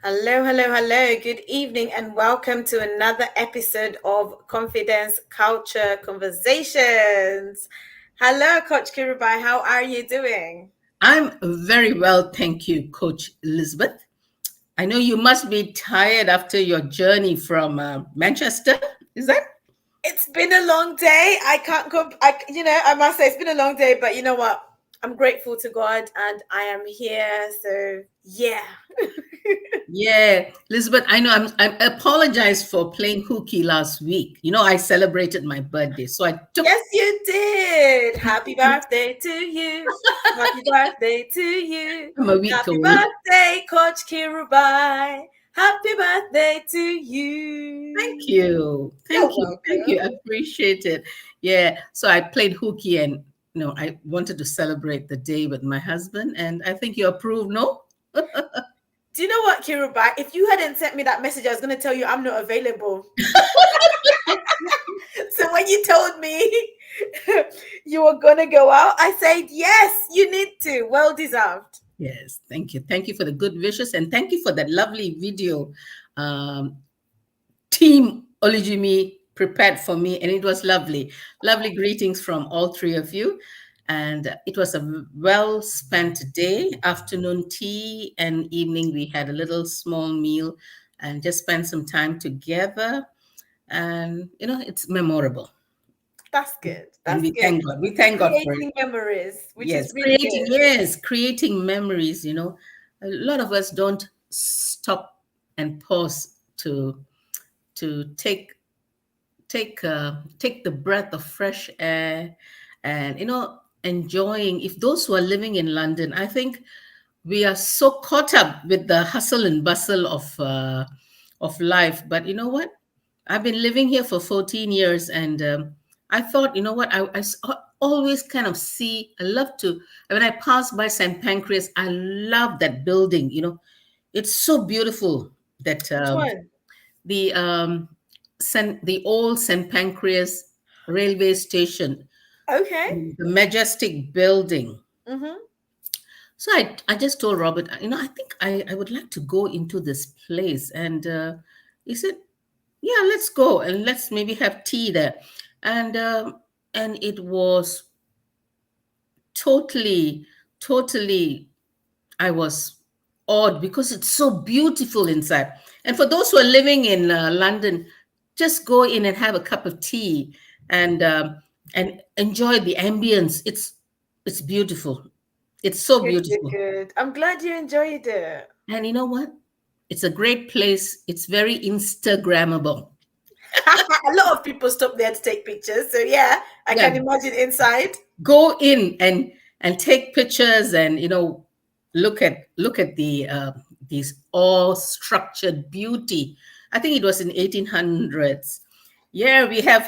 Hello, hello, hello. Good evening, and welcome to another episode of Confidence Culture Conversations. Hello, Coach Kirubai. How are you doing? I'm very well, thank you, Coach Elizabeth. I know you must be tired after your journey from Manchester. Is that? It's been a long day. I can't go. I must say it's been a long day, but you know what? I'm grateful to God, and I am here. So yeah. Yeah, Elizabeth, I know I apologize for playing hooky last week. I celebrated my birthday, so I took Yes, you did. Happy birthday to you. Happy birthday to you. I'm a week Happy away. birthday, Coach Kirubai. Happy birthday to Thank you. you. You're Thank you. Thank you. welcome. I appreciate it. Yeah. So I played hooky and I wanted to celebrate the day with my husband, and I think you approve, no? Do you know what, Kirubai? If you hadn't sent me that message, I was going to tell you I'm not available. So when you told me you were going to go out, I said, yes, you need to. Well deserved. Yes, thank you. Thank you for the good wishes and thank you for that lovely video um, team Olijimi prepared for me. And it was lovely. Lovely greetings from all three of you. And it was a well spent day, afternoon tea, and evening. We had a little small meal and just spent some time together. And, it's memorable. That's good. And That's we good. thank God. We thank God for it. Creating memories, which is Yes, really good. creating memories. A lot of us don't stop and pause to take the breath of fresh air and enjoying. If those who are living in London, I think we are so caught up with the hustle and bustle of life. But you know what? I've been living here for 14 years, and I thought, you know what? Always kind of see. I love to when I pass by St. Pancras. I love that building. It's so beautiful that Which one? the the old St. Pancras railway station, Okay. the majestic building. Mm-hmm. So I just told Robert, I think I would like to go into this place. And he said, yeah, let's go and let's maybe have tea there. And it was totally, I was awed because it's so beautiful inside. And for those who are living in London, just go in and have a cup of tea and and enjoy the ambience. It's beautiful. It's so Good, good, beautiful. good. I'm glad you enjoyed it. And you know what? It's a great place. It's very Instagrammable. A lot of people stop there to take pictures. So yeah, I Yeah, can imagine inside. go in and take pictures and look at these all structured beauty. I think it was in 1800s. Yeah, we have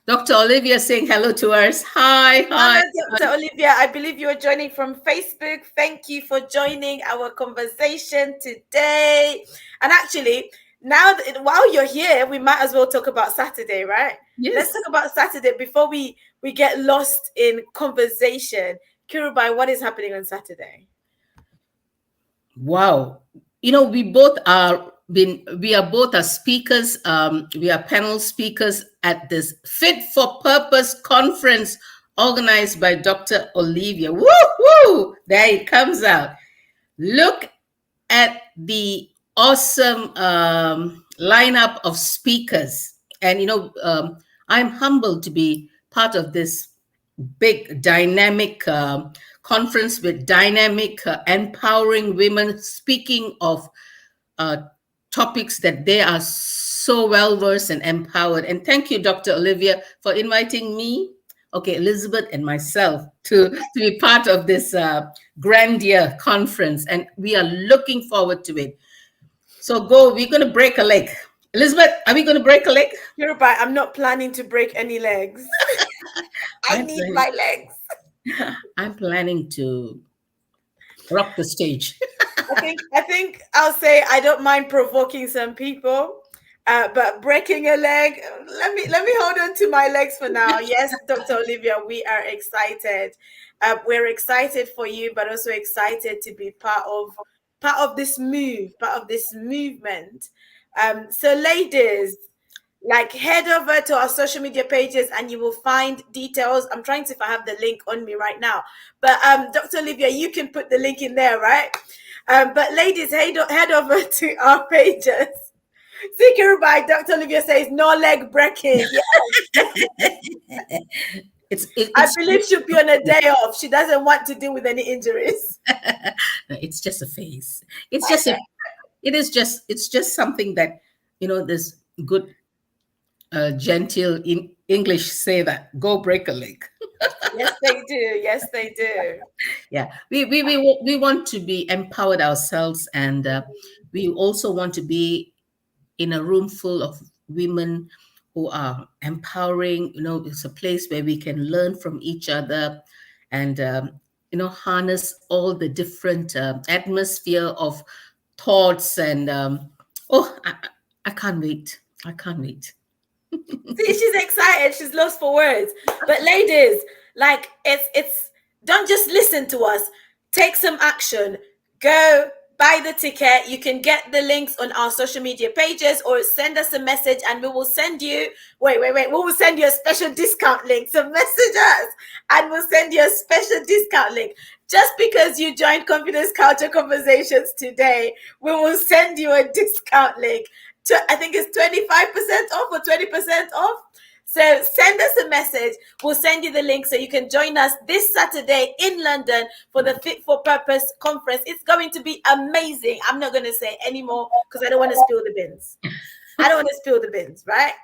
Dr. Olivia saying hello to us. Hi, hi. Hello, Dr. Olivia. I believe you are joining from Facebook. Thank you for joining our conversation today. And actually, while you're here, we might as well talk about Saturday, right? Let's talk Yes. about Saturday before we get lost in conversation. Kirubai, what is happening on Saturday? Wow. We are both speakers. We are panel speakers at this Fit for Purpose conference organized by Dr. Olivia. Woo woo! There it comes out. Look at the awesome lineup of speakers. And I'm humbled to be part of this big dynamic conference with dynamic empowering women speaking of uh, topics that they are so well versed and empowered. And thank you, Dr. Olivia, for inviting me, okay, Elizabeth and myself to be part of this grandeur conference. And we are looking forward to it. So we're going to break a leg. Elizabeth, are we going to break a leg? Kirubai, I'm not planning to break any legs. I I'm need planning, my legs. I'm planning to rock the stage. I think I'll say I don't mind provoking some people, but breaking a leg. Let me hold on to my legs for now. Yes, Dr. Olivia, we are excited. We're excited for you, but also excited to be part of part of this movement. So ladies, like, head over to our social media pages and you will find details. I'm trying to see if I have the link on me right now, but Dr. Olivia, you can put the link in there, right? But ladies, head over to our pages. Secure by Dr. Olivia says no leg breaking. I believe she'll be on a day off. She doesn't want to deal with any injuries. No, it's just a phase. It's just something that, there's good genteel in English say that go break a leg. Yes, they do. Yes, they do. Yeah, we want to be empowered ourselves, and we also want to be in a room full of women who are empowering. It's a place where we can learn from each other, and harness all the different atmosphere of thoughts. And I can't wait. I can't wait. See, she's excited. She's lost for words. But ladies, like, it's don't just listen to us. Take some action. Go buy the ticket. You can get the links on our social media pages, or send us a message and we will send you we will send you a special discount link. So message us and we'll send you a special discount link. Just because you joined Confidence Culture Conversations today, we will send you a discount link. I think it's 25% off or 20% off. So send us a message. We'll send you the link so you can join us this Saturday in London for the Fit for Purpose conference. It's going to be amazing. I'm not going to say any more because I don't want to spill the beans. I don't want to spill the beans, right?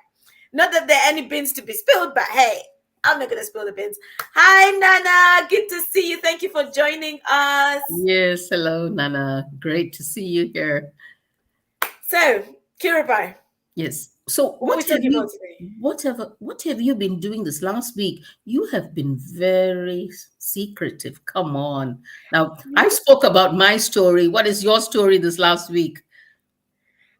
Not that there are any beans to be spilled, but hey, I'm not going to spill the beans. Hi, Nana. Good to see you. Thank you for joining us. Yes. Hello, Nana. Great to see you here. So, Kirabai. Yes. So what have you been doing this last week? You have been very secretive. Come on. Now, I spoke about my story. What is your story this last week?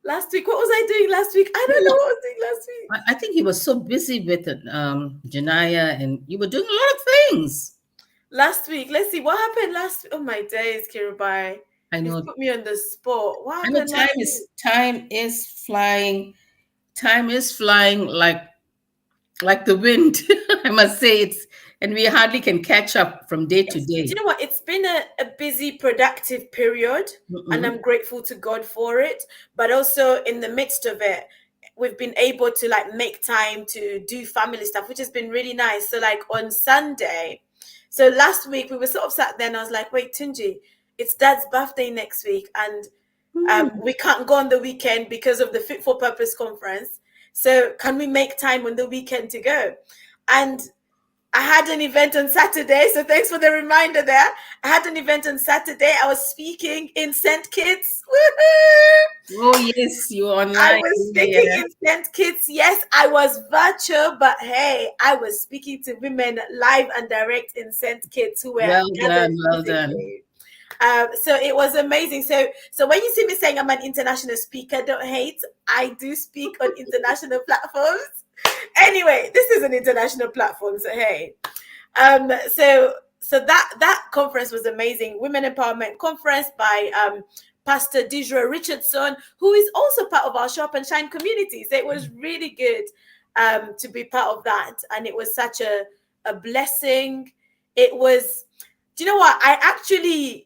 Last week, what was I doing last week? I don't know what I was doing last week. I think you were so busy with Janaya, and you were doing a lot of things. Last week, let's see what happened last week. Oh my days, Kirabai. I know. You put me on the spot. What happened? I know time is flying. Time is flying like the wind. I must say and we hardly can catch up from day to day. You know what? It's been a busy, productive period, and I'm grateful to God for it. But also in the midst of it, we've been able to like make time to do family stuff, which has been really nice. So like on Sunday, so last week we were sort of sat there and I was like, wait, Tunji, it's Dad's birthday next week, and we can't go on the weekend because of the Fit for Purpose conference. So can we make time on the weekend to go? And I had an event on Saturday. So thanks for the reminder there. I had an event on Saturday. I was speaking in St. Kitts. Woo-hoo! Oh, yes, you online. I was speaking in St. Kitts. Yes, I was virtual, but hey, I was speaking to women live and direct in St. Kitts who were well done. So it was amazing. So when you see me saying I'm an international speaker, don't hate. I do speak on international platforms. Anyway, this is an international platform, so hey. So that conference was amazing. Women Empowerment Conference by Pastor Deidre Richardson, who is also part of our Show Up and Shine community. So it was really good to be part of that, and it was such a blessing. It was. Do you know what? I actually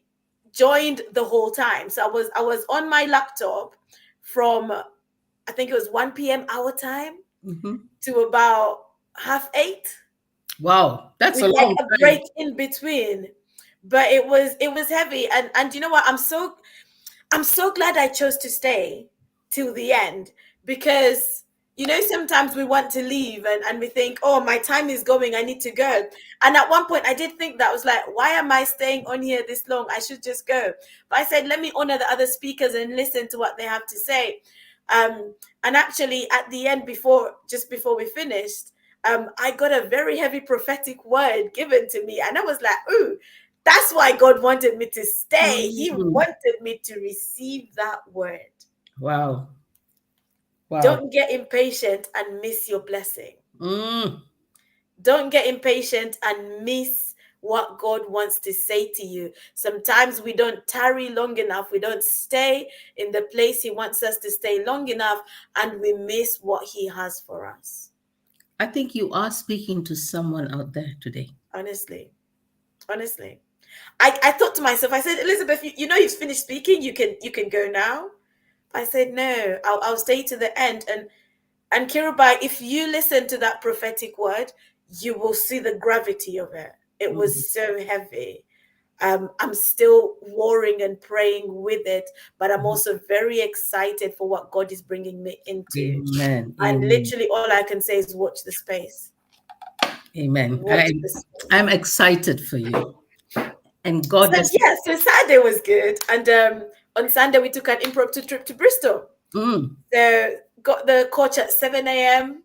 joined the whole time. So I was on my laptop from, I think it was 1 p.m. our time to about 7:30. Wow, that's a long time. A break in between, but it was heavy. And you know what? I'm so glad I chose to stay till the end, because sometimes we want to leave and we think, oh, my time is going, I need to go. And at one point I did think that. I was like, why am I staying on here this long? I should just go. But I said, let me honor the other speakers and listen to what they have to say. And actually at the end, just before we finished, I got a very heavy prophetic word given to me. And I was like, ooh, that's why God wanted me to stay. He wanted me to receive that word. Wow. Don't get impatient and miss your blessing. Don't get impatient and miss what God wants to say to you. Sometimes we don't tarry long enough. We don't stay in the place He wants us to stay long enough, and we miss what He has for us. I think you are speaking to someone out there today. Honestly. I thought to myself, I said, Elizabeth, you know you've finished speaking. You can go now. I said, no, I'll stay to the end. And Kirubai, if you listen to that prophetic word, you will see the gravity of it. It was so heavy. I'm still warring and praying with it, but I'm also very excited for what God is bringing me into. Amen. And Amen. literally all I can say is watch the space. Amen. Watch the space. I'm excited for you. And God has... So Saturday was good. And on Sunday, we took an impromptu trip to Bristol. So got the coach at 7 a.m.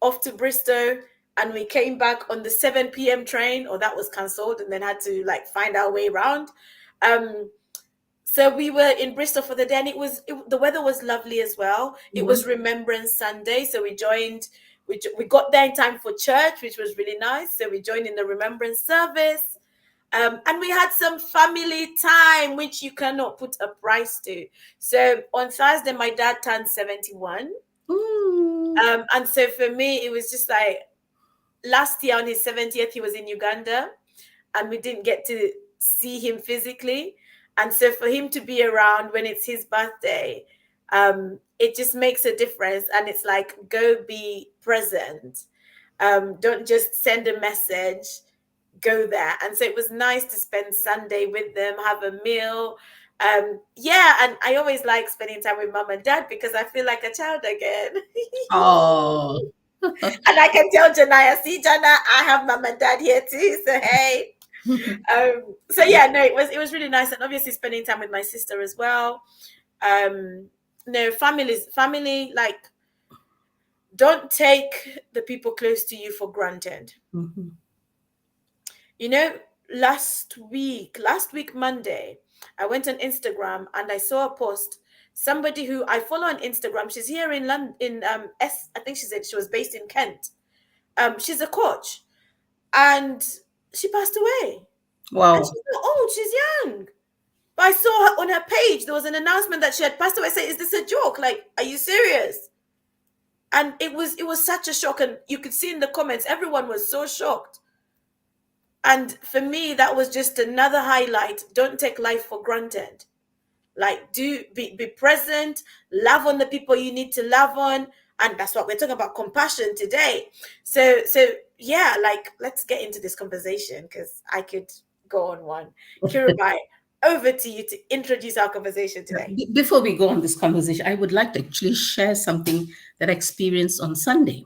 off to Bristol, and we came back on the 7 p.m. train, or that was cancelled, and then had to like find our way around. So we were in Bristol for the day, and the weather was lovely as well. It was Remembrance Sunday, so we got there in time for church, which was really nice. So we joined in the Remembrance service. And we had some family time, which you cannot put a price to. So on Thursday, my dad turned 71. And so for me, it was just like last year on his 70th, he was in Uganda, and we didn't get to see him physically. And so for him to be around when it's his birthday, it just makes a difference. And it's like, go be present. Don't just send a message. Go there. And so it was nice to spend Sunday with them, have a meal. And I always like spending time with mom and dad because I feel like a child again. Oh. And I can tell Janaya, see Jana, I have mom and dad here too. So hey. It was really nice, and obviously spending time with my sister as well. Family, like, don't take the people close to you for granted. You know, last week Monday, I went on Instagram and I saw a post. Somebody who I follow on Instagram, she's here in London, I think she said she was based in Kent. She's a coach, and she passed away. Wow. And she's not old, she's young. But I saw her on her page, there was an announcement that she had passed away. I said, is this a joke? Like, are you serious? And it was such a shock, and you could see in the comments, everyone was so shocked. And for me, that was just another highlight. Don't take life for granted. Like, be present, love on the people you need to love on. And that's what we're talking about, compassion today. So yeah, like, let's get into this conversation because I could go on one. Kirubai, over to you to introduce our conversation today. Before we go on this conversation, I would like to actually share something that I experienced on Sunday.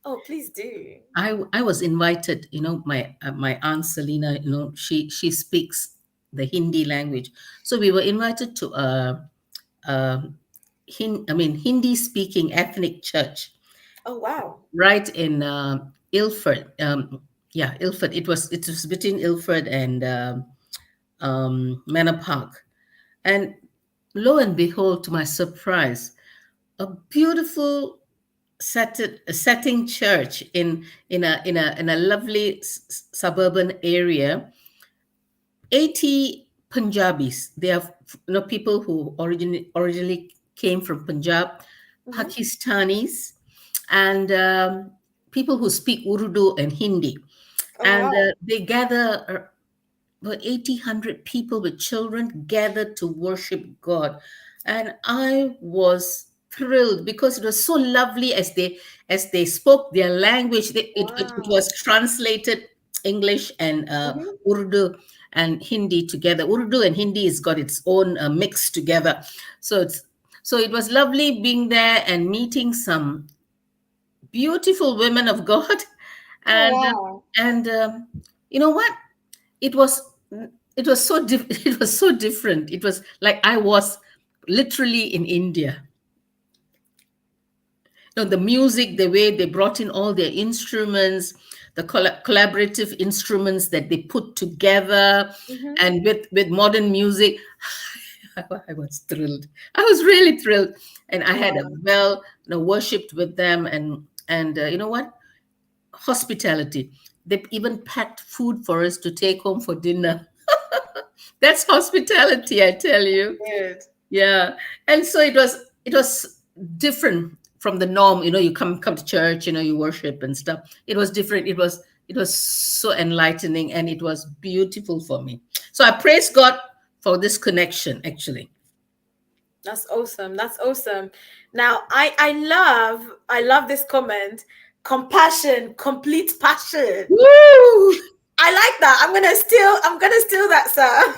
Oh, please do. I was invited, my aunt Selena, she speaks the Hindi language. So we were invited to Hindi speaking ethnic church. Oh, wow. Right in Ilford. Ilford. It was between Ilford and Manor Park. And lo and behold, to my surprise, a beautiful setting church in a lovely suburban area. 80 Punjabis. They are people who originally came from Punjab, Pakistanis, and people who speak Urdu and Hindi. They gather. About 100 people with children gathered to worship God, and I was thrilled because it was so lovely as they spoke their language. It was translated English and Urdu and Hindi together. Urdu and Hindi has got its own mix together. So it was lovely being there and meeting some beautiful women of God, and you know what? It was so it was so different. It was like I was literally in India. The music, the way they brought in all their instruments, the collaborative instruments that they put together, and with modern music, I was thrilled. I was really thrilled, and I had worshipped with them, and you know what? Hospitality. they even packed food for us to take home for dinner. That's hospitality, I tell you. Good. Yeah. And so it was different from the norm. You come to church, you worship and stuff. It was different. It was so enlightening, and it was beautiful for me. So I praise God for this connection, actually. That's awesome. That's awesome. Now, I love this comment. Compassion, complete passion. Woo! I like that. I'm gonna steal that, sir.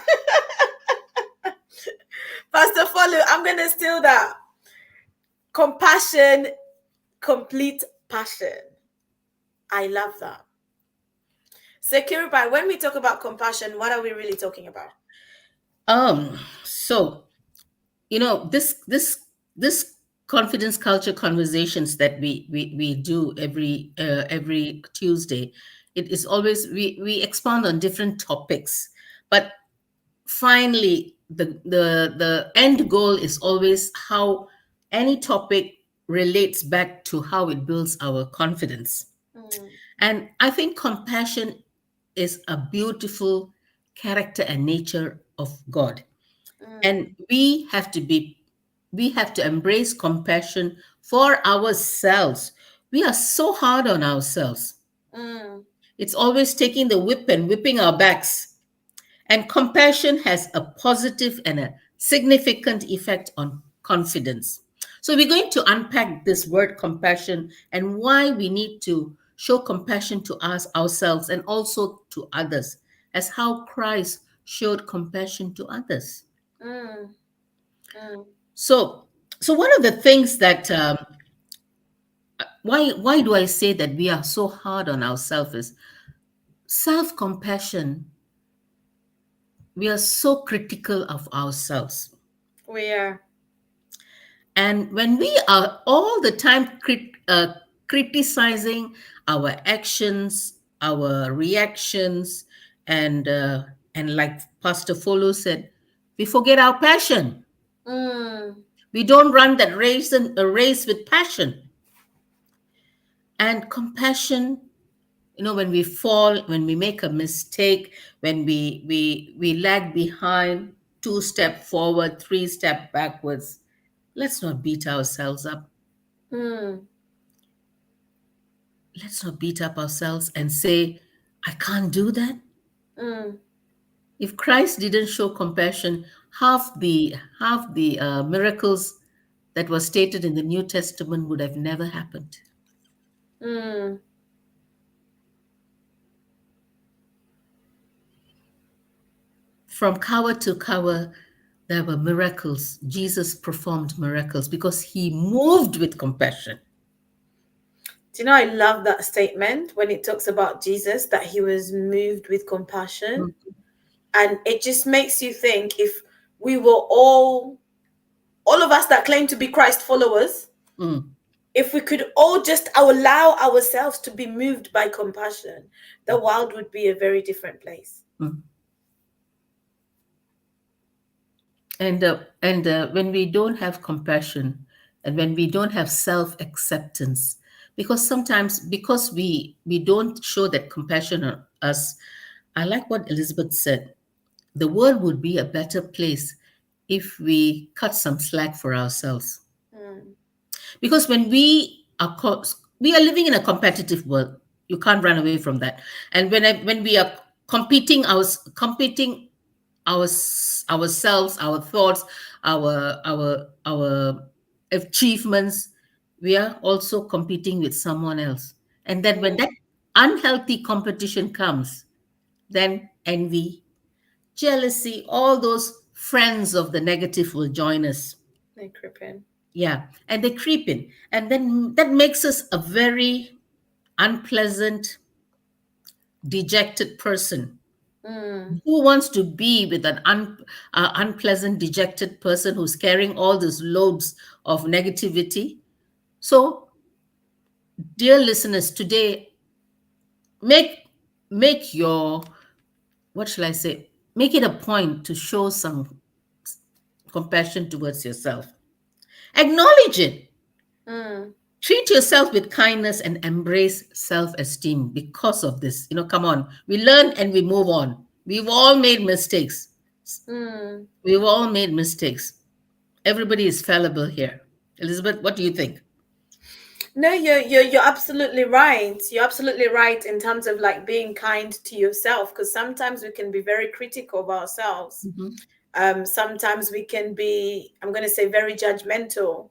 Pastor Follow, I'm gonna steal that. Compassion, complete passion. I love that. So, Kiribai, when we talk about compassion, what are we really talking about? So this confidence culture conversations that we do every Tuesday, it is always we expound on different topics, but finally the end goal is always how any topic relates back to how it builds our confidence. Mm, And I think compassion is a beautiful character and nature of God. mm, And we have to embrace compassion for ourselves. We are so hard on ourselves. mm, It's always taking the whip and whipping our backs. And compassion has a positive and a significant effect on confidence. So we're going to unpack this word compassion and why we need to show compassion to us ourselves and also to others, as how Christ showed compassion to others. mm, mm, So, so one of the things that why do I say that we are so hard on ourselves is self compassion. We are so critical of ourselves, we are. and when we are all the time criticizing our actions, our reactions, and like Pastor Follow said, we forget our passion. Mm, We don't run that race and a race with passion and compassion. When we fall, when we make a mistake, when we lag behind, two-step forward, three-step backwards, let's not beat ourselves up. mm, Let's not beat up ourselves and say, I can't do that. mm. If Christ didn't show compassion, half the miracles that were stated in the New Testament would have never happened. Mm, From cover to cover, there were miracles. Jesus performed miracles because he moved with compassion. do you know, I love that statement when it talks about Jesus, that he was moved with compassion. Mm, And it just makes you think, if we were all of us that claim to be Christ followers, mm, if we could all just allow ourselves to be moved by compassion, the world would be a very different place. mm. And when we don't have compassion, and when we don't have self acceptance, because sometimes because we don't show that compassion on us, I like what Elizabeth said. The world would be a better place if we cut some slack for ourselves. Mm, Because when we are living in a competitive world, you can't run away from that. And when we are competing ourselves, our thoughts, our achievements, we are also competing with someone else. And then when mm, that unhealthy competition comes, then envy, jealousy, all those friends of the negative will join us. they creep in. Yeah, and they creep in, and then that makes us a very unpleasant, dejected person. Mm, Who wants to be with an unpleasant, dejected person who's carrying all these loads of negativity? So, dear listeners, today make make your, what shall I say? Make it a point to show some compassion towards yourself. Acknowledge it. mm, Treat yourself with kindness and embrace self-esteem because of this. Come on. We learn and we move on. We've all made mistakes. Mm. We've all made mistakes. Everybody is fallible here. Elizabeth, what do you think? No, you're absolutely right. You're absolutely right in terms of like being kind to yourself, because sometimes we can be very critical of ourselves. Sometimes we can be, I'm going to say, very judgmental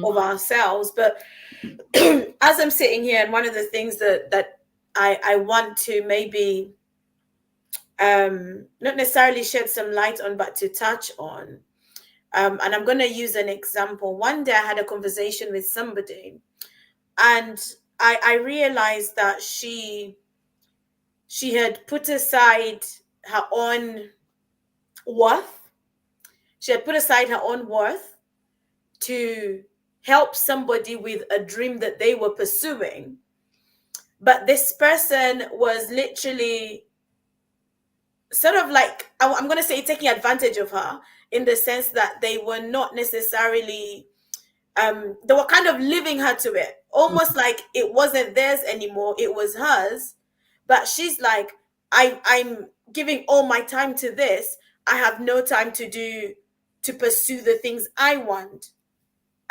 of ourselves. But as I'm sitting here, and one of the things that I want to maybe not necessarily shed some light on, but to touch on, and I'm going to use an example. One day I had a conversation with somebody, and I realized that she had put aside her own worth. She had put aside her own worth to help somebody with a dream that they were pursuing. But this person was literally sort of like, I'm going to say, taking advantage of her, in the sense that they were not necessarily, they were kind of leaving her to it, almost like it wasn't theirs anymore, it was hers. But she's like, I'm giving all my time to this. I have no time to pursue the things I want.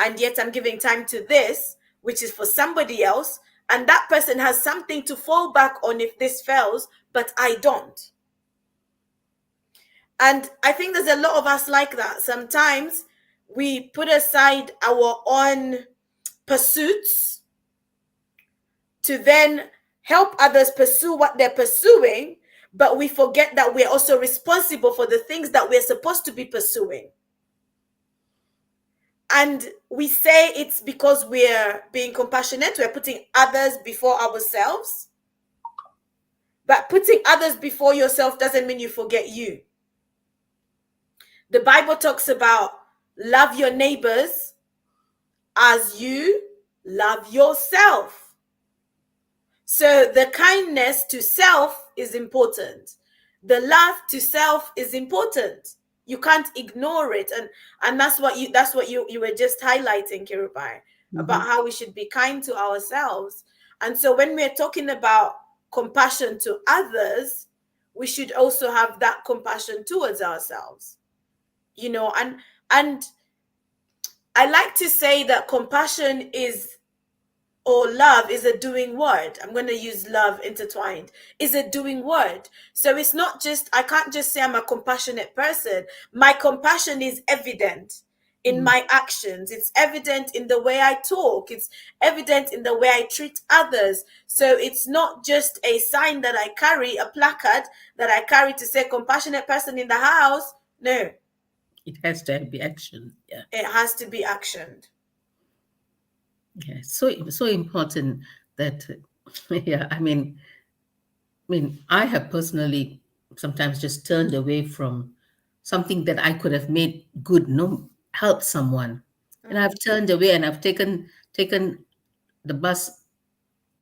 And yet I'm giving time to this, which is for somebody else. And that person has something to fall back on if this fails, but I don't. And I think there's a lot of us like that. Sometimes we put aside our own pursuits to then help others pursue what they're pursuing, but we forget that we're also responsible for the things that we're supposed to be pursuing. And we say it's because we're being compassionate, we're putting others before ourselves. But putting others before yourself doesn't mean you forget you. The Bible talks about love your neighbors as you love yourself. So the kindness to self is important. The love to self is important. You can't ignore it. And that's what you were just highlighting, Kirubai, about how we should be kind to ourselves. And so when we're talking about compassion to others, we should also have that compassion towards ourselves. And I like to say that compassion is, or love is, a doing word. I'm going to use love intertwined, is a doing word. So it's not just, I can't just say I'm a compassionate person. My compassion is evident in my actions. It's evident in the way I talk. It's evident in the way I treat others. So it's not just a sign that I carry, a placard that I carry to say compassionate person in the house. No. It has to be action. Yeah. It has to be actioned. Yeah, so important that, yeah, I mean, I have personally sometimes just turned away from something that I could have made good, help someone, and I've turned away, and I've taken the bus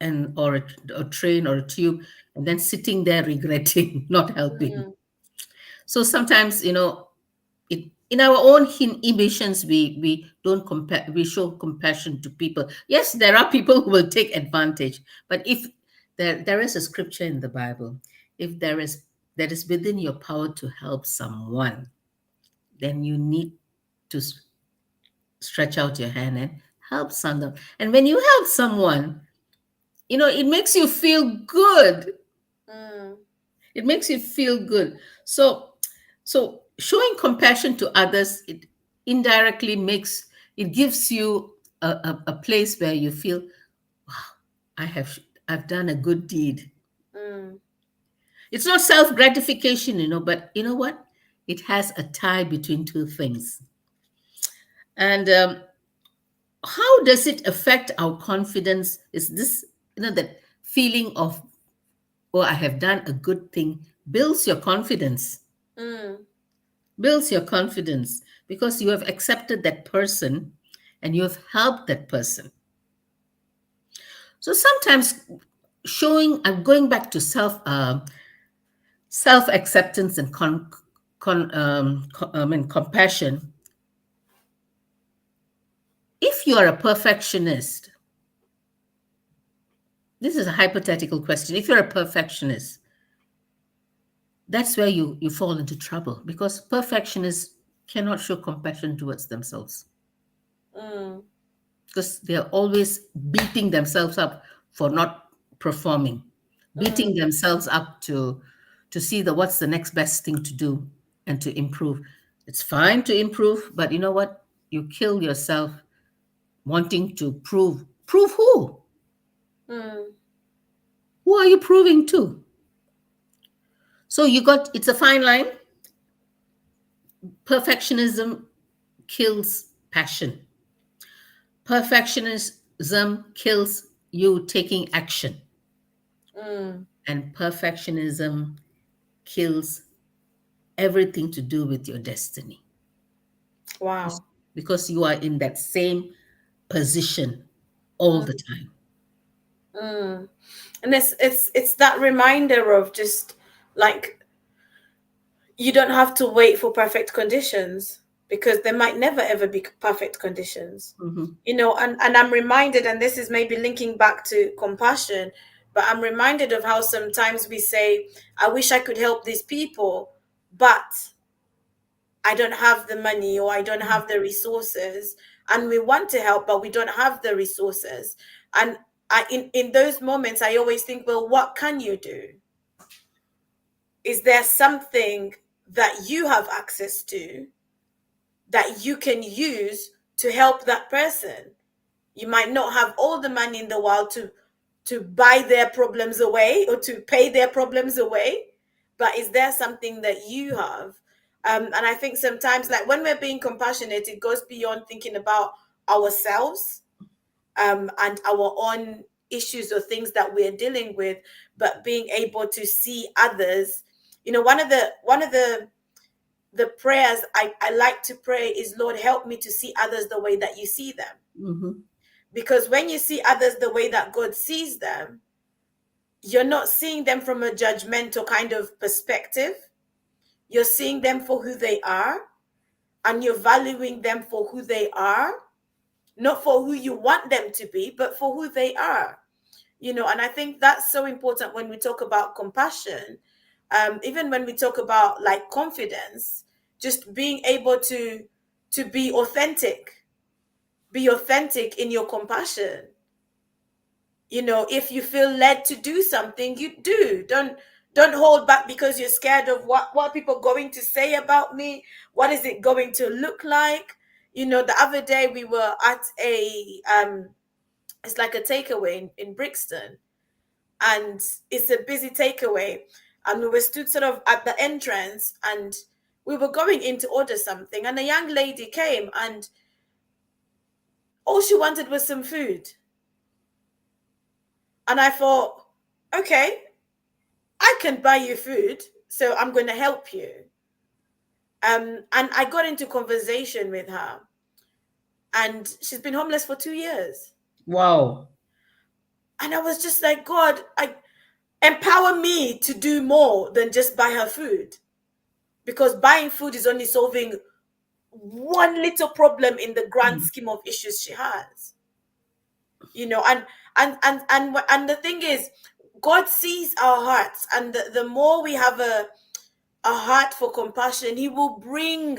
and or a train or a tube, and then sitting there regretting not helping. So sometimes, in our own emissions, we don't we show compassion to people. Yes, there are people who will take advantage, but if there is a scripture in the Bible, if there is that is within your power to help someone, then you need to stretch out your hand and help someone. And when you help someone, it makes you feel good. It makes you feel good. So showing compassion to others, it indirectly gives you a place where you feel, wow, I've done a good deed. It's not self-gratification, but you know what? It has a tie between two things. And how does it affect our confidence? Is this, that feeling of, oh, I have done a good thing, builds your confidence. Builds your confidence because you have accepted that person and you have helped that person. So sometimes I'm going back to self-acceptance and compassion. If you are a perfectionist, This is a hypothetical question. If you're a perfectionist, that's where you fall into trouble, because perfectionists cannot show compassion towards themselves, Mm, because they're always beating themselves up for not performing, beating mm, themselves up to see the what's the next best thing to do and to improve. It's fine to improve, but you know what? You kill yourself wanting to prove who? mm, Who are you proving to? So it's a fine line. Perfectionism kills passion. Perfectionism kills you taking action. mm. And perfectionism kills everything to do with your destiny, Wow. because you are in that same position all Mm, the time. mm. And it's that reminder of just like you don't have to wait for perfect conditions, because there might never ever be perfect conditions. Mhm. And I'm reminded, and this is maybe linking back to compassion, but I'm reminded of how sometimes we say, I wish I could help these people, but I don't have the money or I don't have the resources. And we want to help, but we don't have the resources. And in those moments, I always think, well, what can you do? Is there something that you have access to that you can use to help that person? You might not have all the money in the world to buy their problems away or to pay their problems away, but is there something that you have? And I think sometimes, like when we're being compassionate, it goes beyond thinking about ourselves, and our own issues or things that we're dealing with, but being able to see others. One of the prayers I like to pray is, Lord, help me to see others the way that you see them. Mhm. Because when you see others the way that God sees them, you're not seeing them from a judgmental kind of perspective. You're seeing them for who they are, and you're valuing them for who they are, not for who you want them to be, but for who they are. And I think that's so important when we talk about compassion. Even when we talk about like confidence, just being able to be authentic in your compassion. If you feel led to do something, you do. Don't hold back because you're scared of what people are going to say about me. What is it going to look like? The other day we were at a it's like a takeaway in Brixton, and it's a busy takeaway, and we were stood sort of at the entrance, and we were going in to order something, and a young lady came, and all she wanted was some food. And I thought, okay, I can buy you food, so I'm going to help you. And I got into conversation with her, and she's been homeless for 2 years. Wow. And I was just like, God, I empower me to do more than just buy her food, because buying food is only solving one little problem in the grand scheme of issues she has. And the thing is, God sees our hearts, and the more we have a heart for compassion, he will bring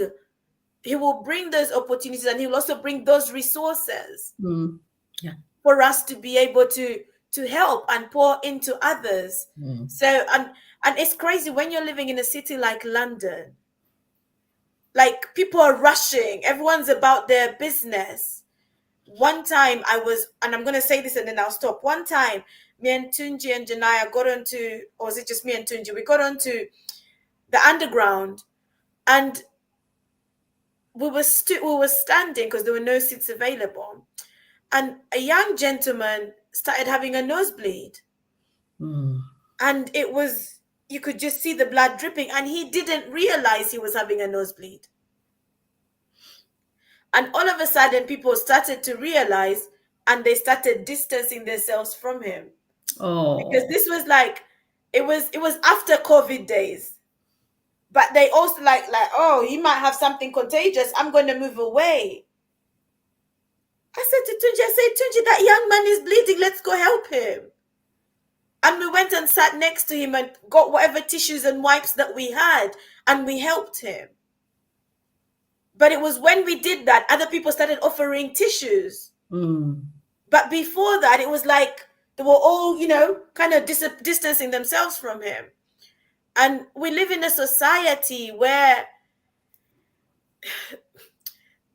those opportunities, and he will also bring those resources Mm. Yeah. for us to be able to help and pour into others. Mm. So, and it's crazy when you're living in a city like London. Like, people are rushing, everyone's about their business. One time I was, and I'm going to say this and then I'll stop. One time, me and Tunji and Janaya got onto, or was it just me and Tunji? We got onto the underground, and we were standing because there were no seats available, and a young gentleman started having a nosebleed, Mm. and you could just see the blood dripping, and he didn't realize he was having a nosebleed. And all of a sudden, people started to realize, and they started distancing themselves from him, because Oh. this was like, it was after COVID days. But they also like, oh, he might have something contagious, I'm going to move away. I said to Tunji, that young man is bleeding, let's go help him. And we went and sat next to him and got whatever tissues and wipes that we had, and we helped him. But it was when we did that, other people started offering tissues. But before that, it was like they were all, kind of distancing themselves from him. And we live in a society where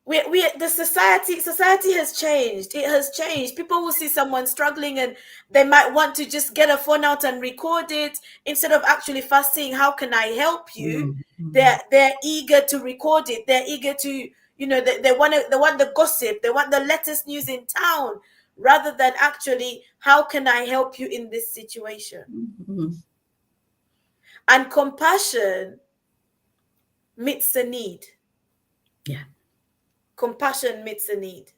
the society has changed. It has changed. People will see someone struggling and they might want to just get a phone out and record it instead of actually first saying, how can I help you? They're eager to record it. They're eager to, they want the gossip. They want the latest news in town, rather than actually, how can I help you in this situation? And compassion meets the need. Yeah. Compassion meets a need.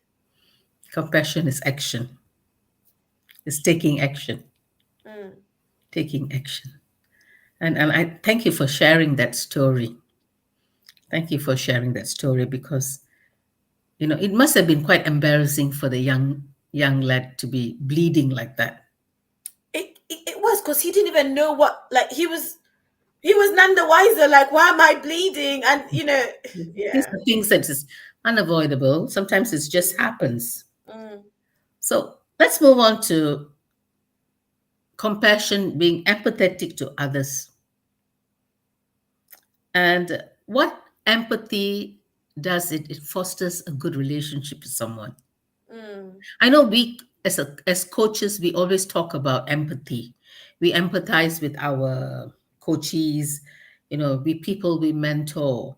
Compassion is action. It's taking action. Taking action. And I thank you for sharing that story. Thank you for sharing that story, because, it must have been quite embarrassing for the young lad to be bleeding like that. It was, because he didn't even know what, like, he was none the wiser, like, why am I bleeding? And yeah. These are things that is unavoidable. Sometimes it just happens. So let's move on to compassion, being empathetic to others. And what empathy does, it fosters a good relationship with someone. I know we, as coaches, we always talk about empathy. We empathize with our coachees, people we mentor.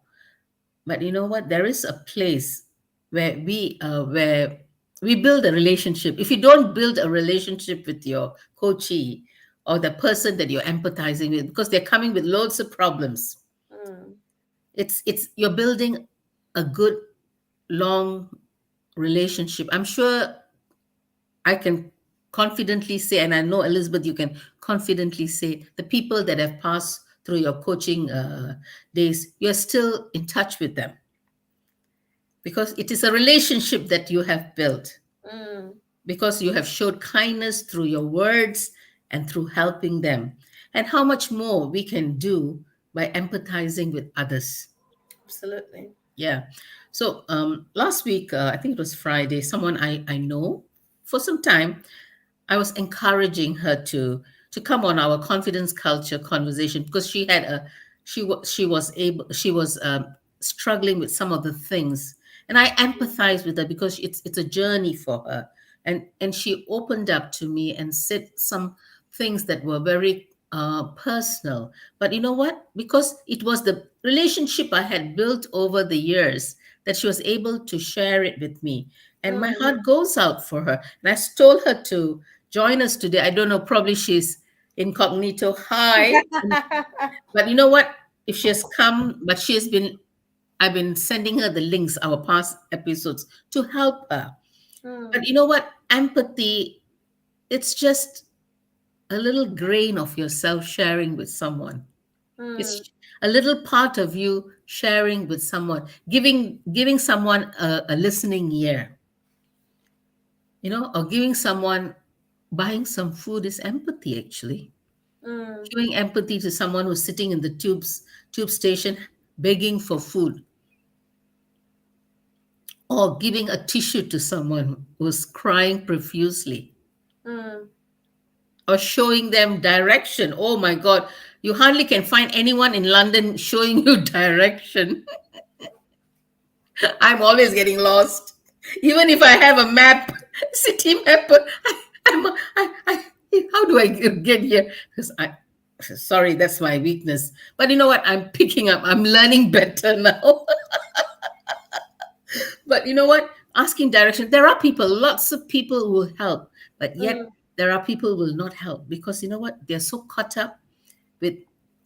But you know what? There is a place where we build a relationship. If you don't build a relationship with your coachee or the person that you're empathizing with, because they're coming with loads of problems, it's you're building a good long relationship. I'm sure I can confidently say, and I know, Elizabeth, you can confidently say, the people that have passed through your coaching days, you're still in touch with them, because it is a relationship that you have built, because you have showed kindness through your words and through helping them. And how much more we can do by empathizing with others. Absolutely. Yeah. So last week, I think it was Friday, someone I know for some time, I was encouraging her to come on our confidence culture conversation, because she was struggling with some of the things, and I empathize with her, because it's a journey for her, and she opened up to me and said some things that were very personal. But you know what? Because it was the relationship I had built over the years that she was able to share it with me. And my heart goes out for her. And I told her to join us today. I don't know, probably she's incognito. Hi. But you know what? If she has come, but I've been sending her the links, our past episodes, to help her. But you know what? Empathy, it's just a little grain of yourself sharing with someone. It's a little part of you sharing with someone, giving someone a listening ear, or giving someone, buying some food is empathy, actually. Showing empathy to someone who's sitting in the tube station begging for food, or giving a tissue to someone who's crying profusely, or showing them direction. Oh my God, you hardly can find anyone in London showing you direction. I'm always getting lost. Even if I have a map, city map, how do I get here? Because sorry, that's my weakness. But you know what? I'm picking up. I'm learning better now. But you know what? Asking direction. There are people, lots of people who will help, but yet there are people who will not help, because you know what? They're so caught up with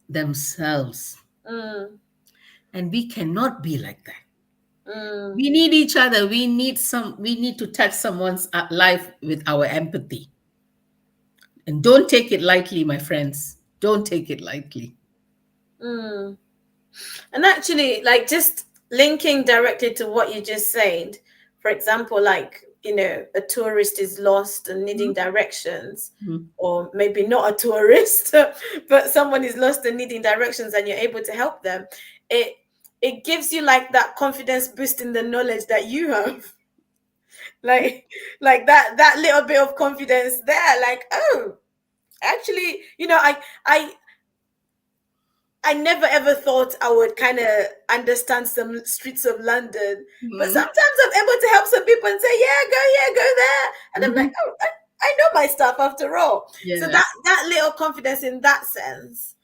themselves. And we cannot be like that. We need each other. We need to touch someone's life with our empathy. And don't take it lightly, my friends. Don't take it lightly. And actually, like, just linking directly to what you just said, for example, like, a tourist is lost and needing directions, Mhm. or maybe not a tourist, but someone is lost and needing directions, and you're able to help them, it gives you like that confidence boost in the knowledge that you have. Like that little bit of confidence there, like, oh, actually, I never ever thought I would kind of understand some streets of London, but Mhm. sometimes I'm able to help some people and say, yeah, go here, go there. And I'm like, Mhm. oh, I know my stuff after all. So Yes. that little confidence in that sense,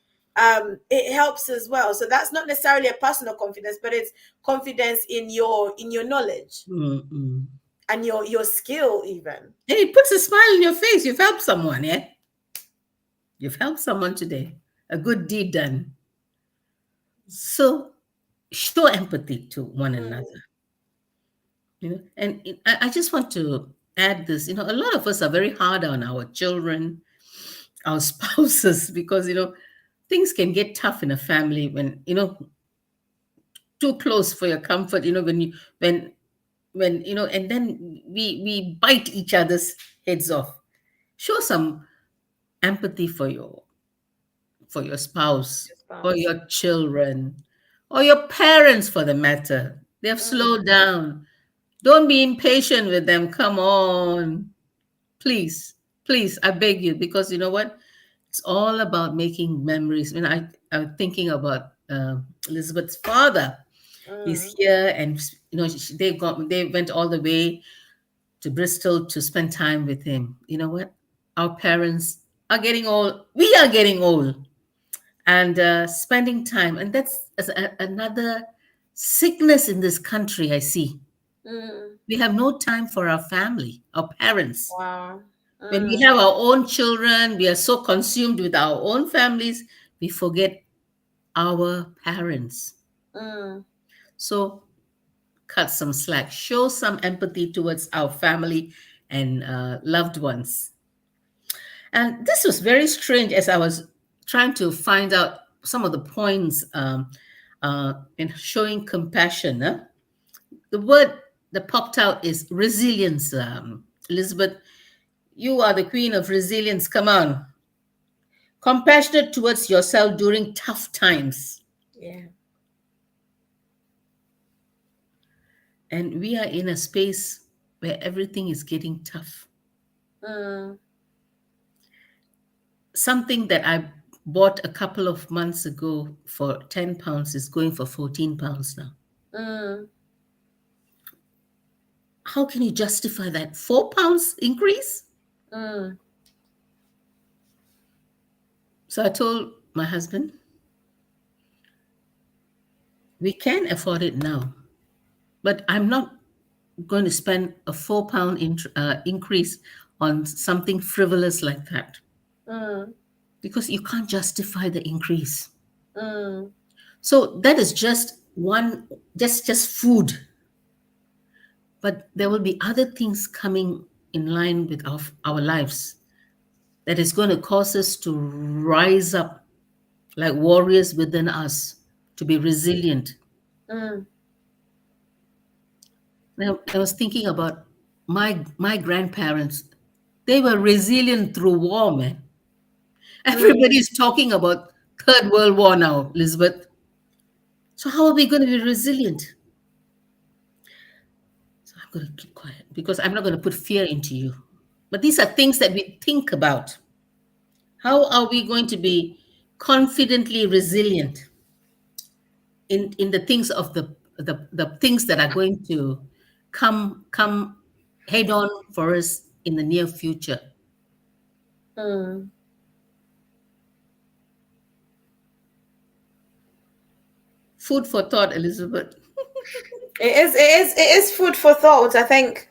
it helps as well. So that's not necessarily a personal confidence, but it's confidence in your knowledge Mm-mm. and your skill even. And it puts a smile on your face. You've helped someone, yeah? You've helped someone today. A good deed done. So show empathy to one Mm, another. And I just want to add this. A lot of us are very hard on our children, our spouses, because things can get tough in a family when too close for your comfort. And then we bite each other's heads off. Show some empathy for your spouse your or spouse. your children or your parents, for the matter. They have Mm, slowed down. Don't be impatient with them. Come on. Please, please, I beg you, because you know what? It's all about making memories. When I'm thinking about Elizabeth's father. He's mm, here, and they went all the way to Bristol to spend time with him. You know what? Our parents are getting old. We are getting old, and spending time, and that's another sickness in this country. I see. mm. We have no time for our family, our parents. Wow. When we Mm, have our own children, we are so consumed with our own families, we forget our parents. mm, So cut some slack, show some empathy towards our family and loved ones. And this was very strange as I was trying to find out some of the points in showing compassion. The word that popped out is resilience. Elizabeth, you are the queen of resilience. Come on. Compassionate towards yourself during tough times. yeah. And we are in a space where everything is getting tough. Mm, Something that I bought a couple of months ago for £10 is going for £14 now. mm, How can you justify that? £4 increase? mm, So I told my husband, we can afford it now, but I'm not going to spend a £4 increase on something frivolous like that, mm, because you can't justify the increase. mm, So that is just one, just food. But there will be other things coming in line with our lives that is going to cause us to rise up like warriors within us, to be resilient. mm, Now, I was thinking about my grandparents. They were resilient through war, man. mm, Everybody's talking about Third World War now, Elizabeth. So how are we going to be resilient? So I'm going to keep quiet because I'm not going to put fear into you. But these are things that we think about. How are we going to be confidently resilient in the things of the things that are going to come head on for us in the near future? mm. Food for thought, Elizabeth. It is food for thought. I think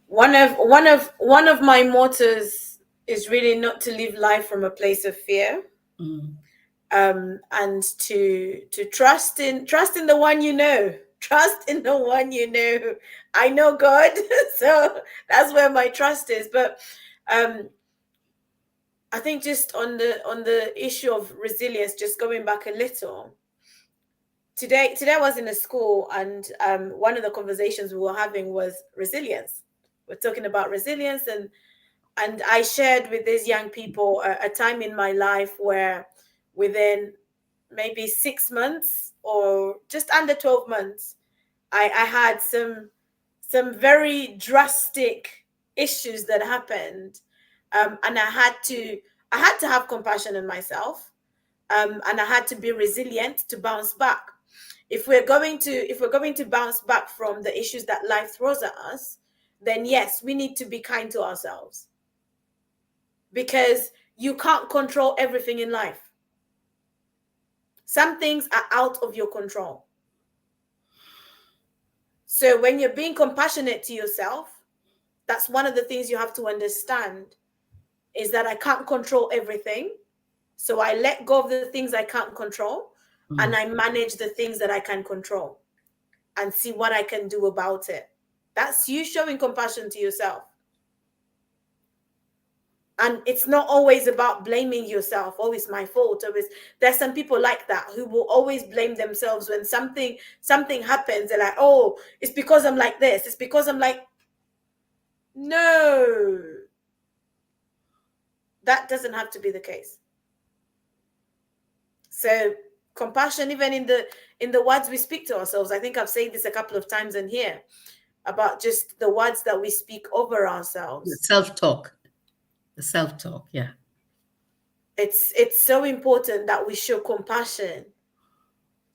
one of my mottos is really not to live life from a place of fear, Mm, and to trust in the one you know. Trust in the one you know. I know God, so that's where my trust is. But um, I think, just on the issue of resilience, just going back a little, today I was in a school, and one of the conversations we were having was resilience. We're talking about resilience, and I shared with these young people a time in my life where within maybe 6 months or just under 12 months, I had some very drastic issues that happened, and I had to have compassion on myself, and I had to be resilient to bounce back. If we're going to bounce back from the issues that life throws at us, then yes, we need to be kind to ourselves, because you can't control everything in life. Some things are out of your control. So when you're being compassionate to yourself, that's one of the things you have to understand, is that I can't control everything. So I let go of the things I can't control, and I manage the things that I can control and see what I can do about it. That's you showing compassion to yourself. And it's not always about blaming yourself. Oh, it's my fault. There's some people like that who will always blame themselves when something happens. They're like, oh, it's because I'm like this. It's because I'm like, no, that doesn't have to be the case. So compassion, even in the words we speak to ourselves. I think I've said this a couple of times in here about just the words that we speak over ourselves. The self-talk, yeah. It's so important that we show compassion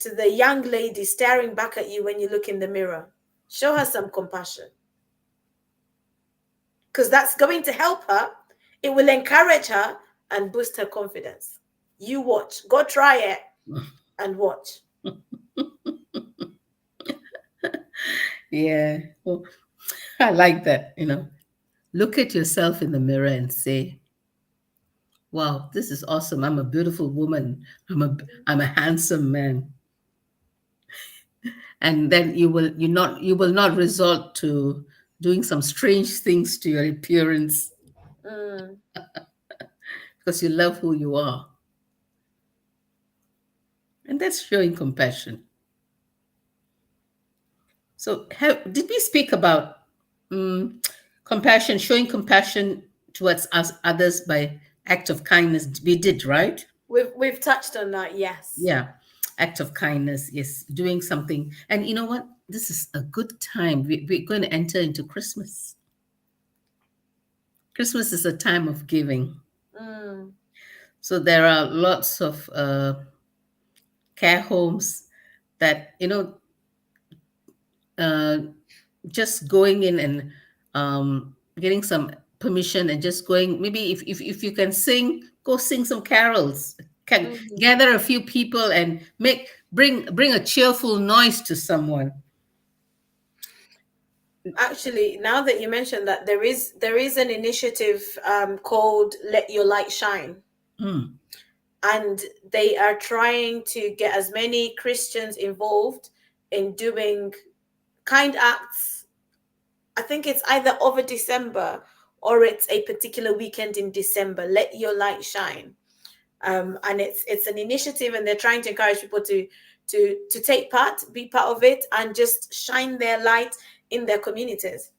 to the young lady staring back at you when you look in the mirror. Show her some compassion, because that's going to help her. It will encourage her and boost her confidence. You watch. Go try it and watch. Yeah. Well, I like that, Look at yourself in the mirror and say, wow, this is awesome. I'm a beautiful woman. I'm a handsome man. And then you will not resort to doing some strange things to your appearance, because you love who you are. And that's showing compassion. So did we speak about compassion, showing compassion towards others by act of kindness? We did, right? We've touched on that, yes. Yeah. Act of kindness, yes, doing something. And you know what? This is a good time. We're going to enter into Christmas. Christmas is a time of giving. So there are lots of care homes that, just going in and getting some permission and just going, maybe if you can sing, go sing some carols. Gather a few people and bring a cheerful noise to someone. Actually, now that you mentioned that, there is an initiative called Let Your Light Shine. And they are trying to get as many Christians involved in doing kind acts. I think it's either over December or it's a particular weekend in December. Let your light shine. And it's an initiative, and they're trying to encourage people to take part, be part of it, and just shine their light in their communities.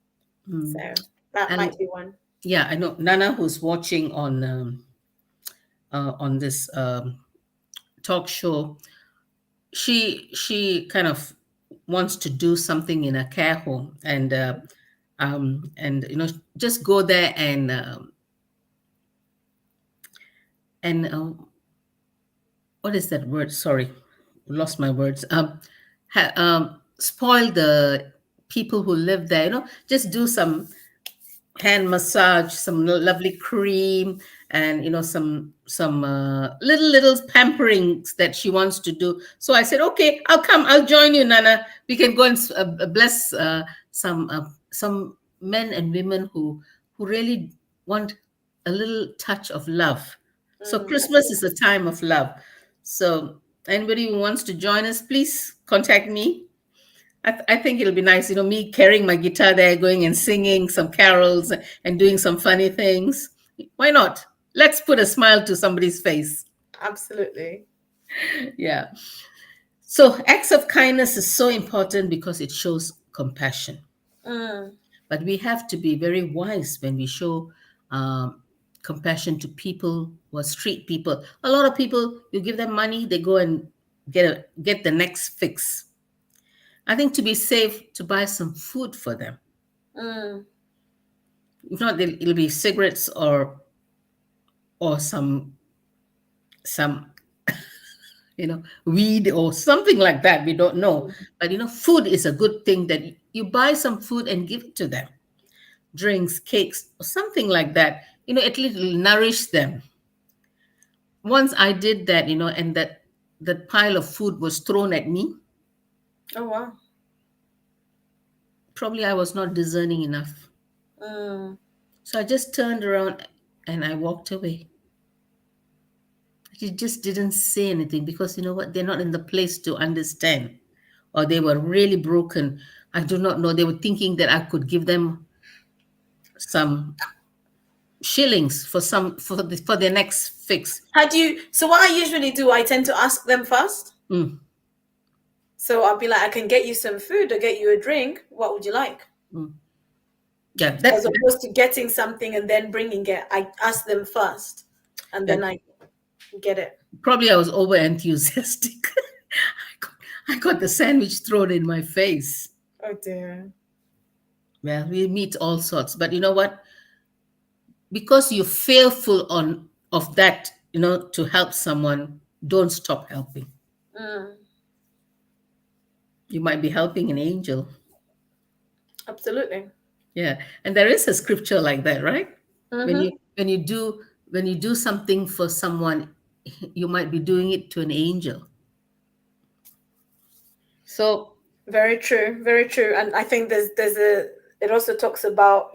So that might be one. Yeah, I know Nana, who's watching on this talk show, she kind of wants to do something in a care home, and just go there and what is that word? Sorry, lost my words. Spoil the people who live there. Just do some hand massage, some lovely cream, and some little pamperings that she wants to do. So I said, okay, I'll join you, Nana. We can go and bless some men and women who really want a little touch of love. So Christmas is a time of love. So anybody who wants to join us, please contact me. I think it'll be nice, me carrying my guitar there, going and singing some carols and doing some funny things. Why not? Let's put a smile to somebody's face. Absolutely. Yeah. So acts of kindness is so important because it shows compassion. Mm. But we have to be very wise when we show compassion to people who are street people. A lot of people, you give them money, they go and get the next fix. I think to be safe, to buy some food for them. Mm. If not, it'll be cigarettes or some weed or something like that. We don't know, but food is a good thing that you buy some food and give it to them, drinks, cakes, or something like that. At least it'll nourish them. Once I did that, and that pile of food was thrown at me. Oh wow. Probably I was not discerning enough, Mm. so I just turned around and I walked away. He just didn't say anything because you know what? They're not in the place to understand, or they were really broken. I do not know. They were thinking that I could give them some shillings for their next fix. So what I usually do, I tend to ask them first. Mm, So I'll be like, I can get you some food or get you a drink. What would you like? mm. Yeah, As opposed to getting something and then bringing it. I ask them first and then I get it. probably I was over enthusiastic. I got the sandwich thrown in my face. Oh dear. Well, we meet all sorts, but you know what? Because you're fearful of that, to help someone, don't stop helping. Mm. You might be helping an angel. Absolutely. Yeah, and there is a scripture like that, right? When Mm-hmm. you when you do something for someone, you might be doing it to an angel. So Very true. Very true. And I think it also talks about,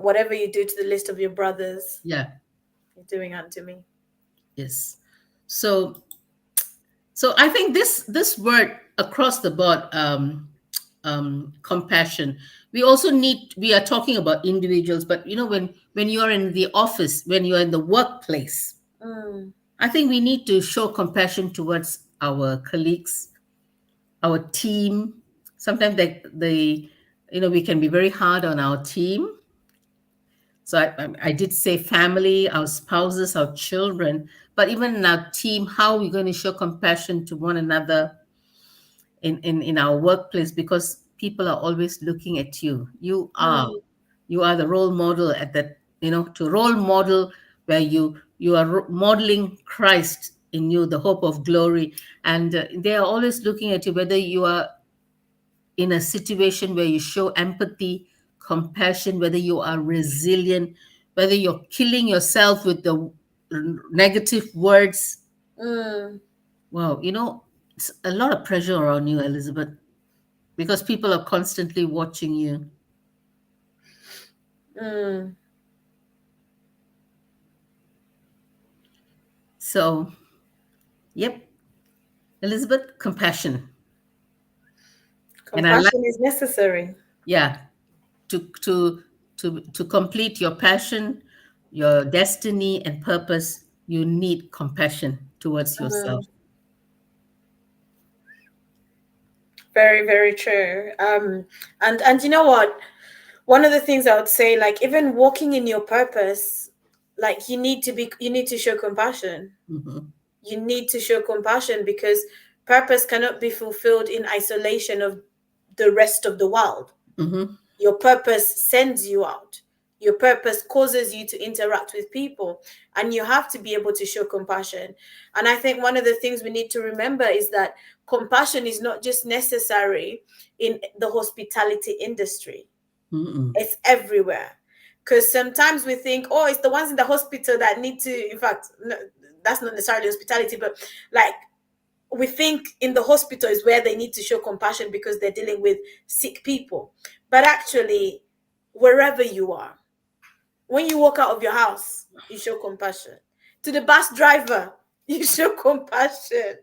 whatever you do to the least of your brothers, yeah, you're doing unto me. yes. So I think this word across the board, compassion. We are talking about individuals, but when you are in the office, when you are in the workplace, Mm. I think we need to show compassion towards our colleagues, our team. Sometimes we can be very hard on our team. So I did say family, our spouses, our children, but even in our team, how are we going to show compassion to one another in our workplace? Because people are always looking at you. Mm. You are the role model at that, to role model where you are modeling Christ in you, the hope of glory. And they are always looking at you, whether you are in a situation where you show empathy, compassion, whether you are resilient, whether you're killing yourself with the negative words. Mm. Wow, it's a lot of pressure around you, Elizabeth, because people are constantly watching you. Mm. So, yep, Elizabeth, compassion. And I like, Compassion is necessary. yeah, to complete your passion, your destiny and purpose, you need compassion towards yourself. Mm. Very, very true. And you know what? One of the things I would say, like even walking in your purpose, like you need to show compassion. Mhm. You need to show compassion because purpose cannot be fulfilled in isolation of the rest of the world. Mhm. Your purpose sends you out. Your purpose causes you to interact with people, and you have to be able to show compassion. And I think one of the things we need to remember is that compassion is not just necessary in the hospitality industry, Mm-mm. it's everywhere. Because sometimes we think, oh, it's the ones in the hospital that need to, in fact, no, that's not necessarily hospitality, but like we think in the hospital is where they need to show compassion because they're dealing with sick people. But actually, wherever you are, when you walk out of your house, you show compassion. To the bus driver, you show compassion.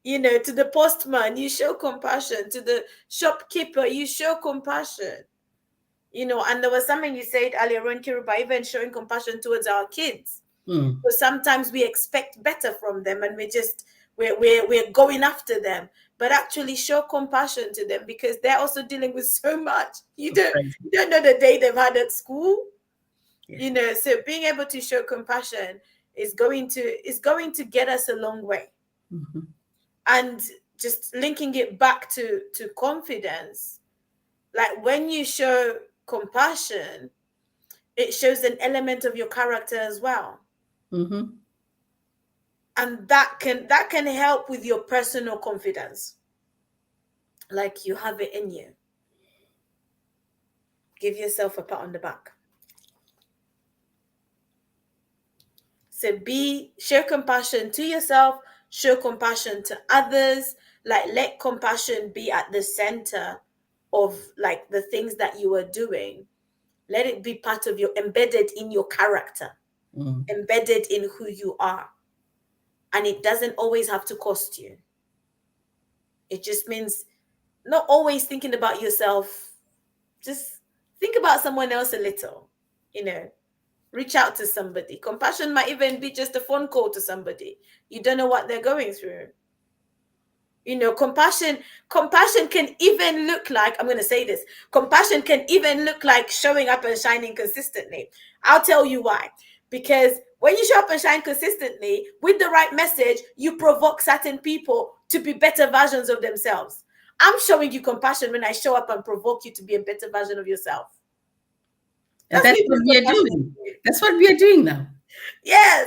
To the postman, you show compassion. To the shopkeeper, you show compassion. And there was something you said earlier on, Kiruba, even showing compassion towards our kids. Mm. Because sometimes we expect better from them and we're going after them, but actually show compassion to them, because they're also dealing with so much. You don't know the day they've had at school. Yeah. So being able to show compassion is going to get us a long way. Mm-hmm. And just linking it back to confidence, like when you show compassion, it shows an element of your character as well. Mm-hmm. And that can help with your personal confidence, like you have it in you. Give yourself a pat on the back. So show compassion to yourself, show compassion to others. Like, let compassion be at the center of like the things that you are doing. Let it be part of embedded in your character, embedded in who you are. And it doesn't always have to cost you. It just means not always thinking about yourself. Just think about someone else a little, reach out to somebody. Compassion might even be just a phone call to somebody. You don't know what they're going through. Compassion can even look like, I'm going to say this, compassion can even look like showing up and shining consistently. I'll tell you why. Because when you show up and shine consistently with the right message, you provoke certain people to be better versions of themselves. I'm showing you compassion when I show up and provoke you to be a better version of yourself. And that's what we are doing. That's what we are doing now. Yeah.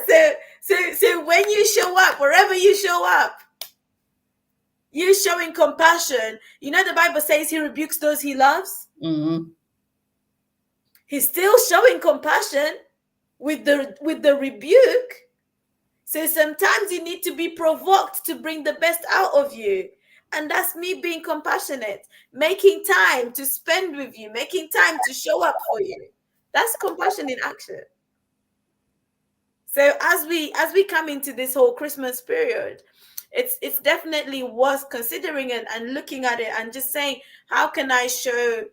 So when you show up, wherever you show up, you're showing compassion. The Bible says he rebukes those he loves. Mm-hmm. He's still showing compassion with the rebuke. So sometimes you need to be provoked to bring the best out of you. And that's me being compassionate, making time to spend with you, making time to show up for you. That's compassion in action. So as we come into this whole Christmas period, it's definitely worth considering and looking at it and just saying, how can I show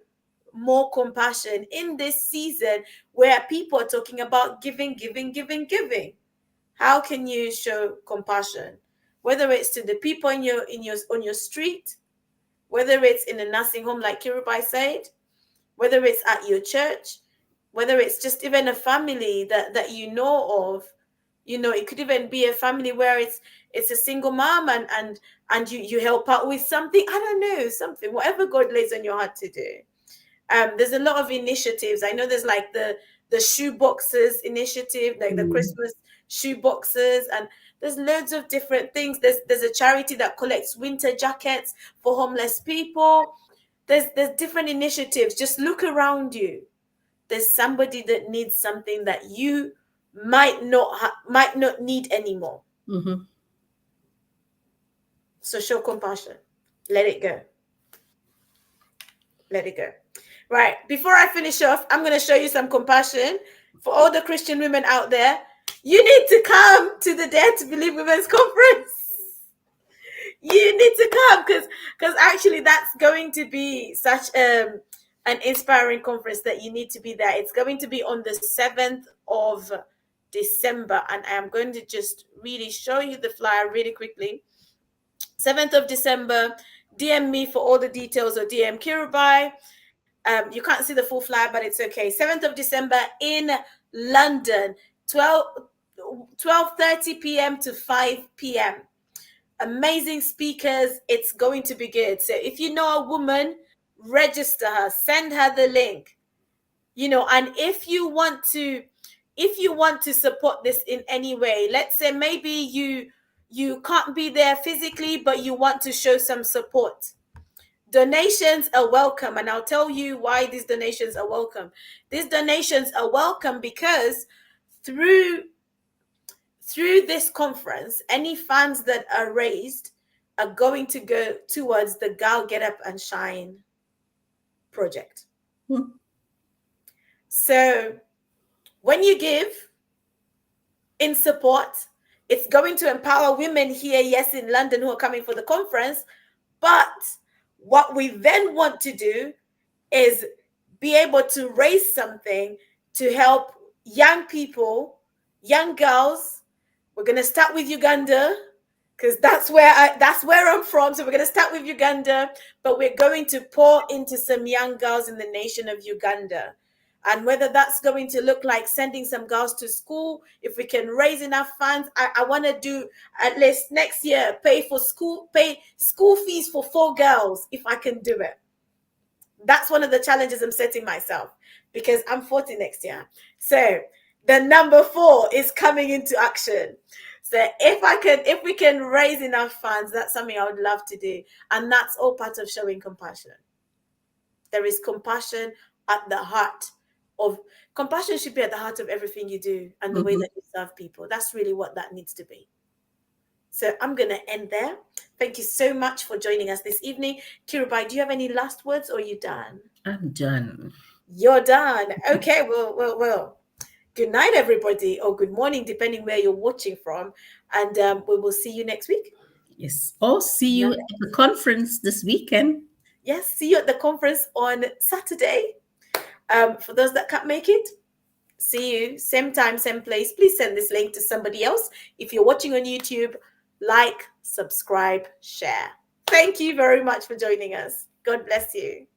more compassion in this season where people are talking about giving? How can you show compassion? Whether it's to the people on your street, whether it's in a nursing home like Kirubai said, whether it's at your church, whether it's just even a family that you know of. It could even be a family where it's a single mom and you help out with something. I don't know, something, whatever God lays on your heart to do. There's a lot of initiatives. I know there's like the shoe boxes initiative, like the Christmas shoe boxes, and there's loads of different things. There's a charity that collects winter jackets for homeless people. There's different initiatives. Just look around you. There's somebody that needs something that you might not need anymore. Mm-hmm. So show compassion. Let it go. Let it go. Right. Before I finish off, I'm going to show you some compassion for all the Christian women out there. You need to come to the Dare to Believe Women's Conference. You need to come because actually that's going to be such an inspiring conference that you need to be there. It's going to be on the 7th of December, and I am going to just really show you the flyer really quickly. 7th of December, DM me for all the details, or DM Kirubai. You can't see the full flyer, but it's okay. 7th of December in London, 12:30 p.m. to 5 p.m. Amazing speakers. It's going to be good. So if you know a woman, register her, send her the link. And if you want to support this in any way, let's say maybe you can't be there physically, but you want to show some support. Donations are welcome, and I'll tell you why these donations are welcome. These donations are welcome because through this conference, any funds that are raised are going to go towards the Girl Get Up and Shine project. So when you give in support, it's going to empower women here, yes, in London, who are coming for the conference. But what we then want to do is be able to raise something to help young people, young girls. We're going to start with Uganda. because that's where I'm from. So we're going to start with Uganda, but we're going to pour into some young girls in the nation of Uganda. And whether that's going to look like sending some girls to school, if we can raise enough funds, I want to do at least next year, pay school fees for 4 girls if I can do it. That's one of the challenges I'm setting myself, because I'm 40 next year. So the number 4 is coming into action. So if we can raise enough funds, that's something I would love to do. And that's all part of showing compassion. There is compassion at the heart of compassion should be at the heart of everything you do and the way that you serve people. That's really what that needs to be. So I'm going to end there. Thank you so much for joining us this evening. Kirubai, do you have any last words, or are you done? I'm done. You're done. Okay, well. Good night, everybody, or good morning, depending where you're watching from. And we will see you next week. Yes. Or see you at the conference this weekend. Yes, see you at the conference on Saturday. For those that can't make it, see you same time, same place. Please send this link to somebody else. If you're watching on YouTube, like, subscribe, share. Thank you very much for joining us. God bless you.